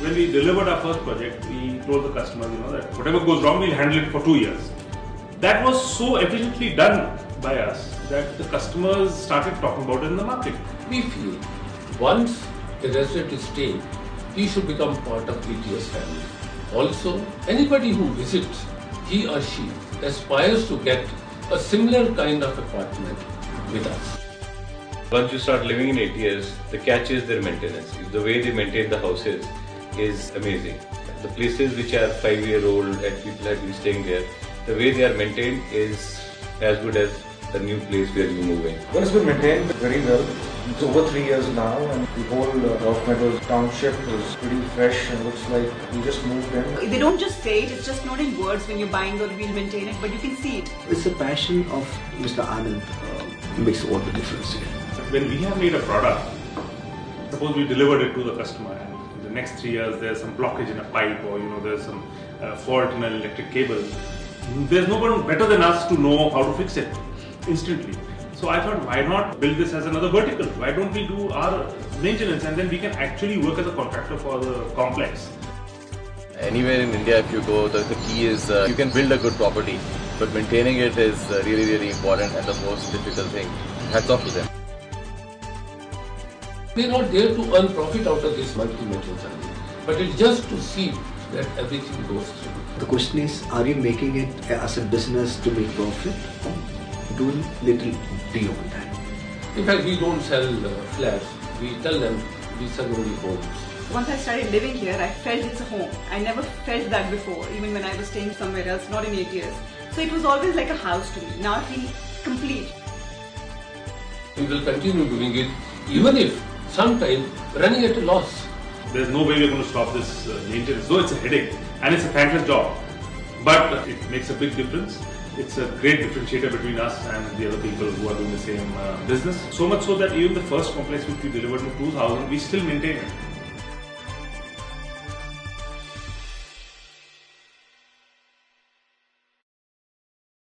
when we delivered our first project, we told the customers, that whatever goes wrong, we'll handle it for 2 years. That was so efficiently done by us that the customers started talking about it in the market. We feel once a resident is staying, he should become part of ATS family. Also, anybody who visits, he or she aspires to get a similar kind of apartment with us. Once you start living in ATS, the catch is their maintenance. The way they maintain the houses is amazing. The places which are 5-year-old and people have been staying there, the way they are maintained is as good as the new place where you move in. Well, it's been maintained very well. It's over 3 years now, and the whole Golf Meadows township is pretty fresh and looks like we just moved in. They don't just say it, it's just not in words when you're buying or we'll maintain it, but you can see it. It's the passion of Mr. Anand makes all the difference here. When we have made a product, suppose we delivered it to the customer and in the next 3 years there's some blockage in a pipe or there's some fault in an electric cable, there's no one better than us to know how to fix it instantly. So I thought, why not build this as another vertical? Why don't we do our maintenance and then we can actually work as a contractor for the complex? Anywhere in India if you go, the key is you can build a good property, but maintaining it is really, really important and the most difficult thing. Hats off to them. We are not there to earn profit out of this multi-material challenge, but it's just to see that everything goes through. The question is, are you making it as a business to make profit or doing little beyond that? In fact, we don't sell flats. We tell them we sell only homes. Once I started living here, I felt it's a home. I never felt that before, even when I was staying somewhere else, not in ATS. So it was always like a house to me. Now I feel complete. We will continue doing it, even if sometimes running at a loss. There's no way we're going to stop this maintenance, though it's a headache and it's a thankless job. But it makes a big difference. It's a great differentiator between us and the other people who are doing the same business. So much so that even the first complex which we delivered in 2000, we still maintain it.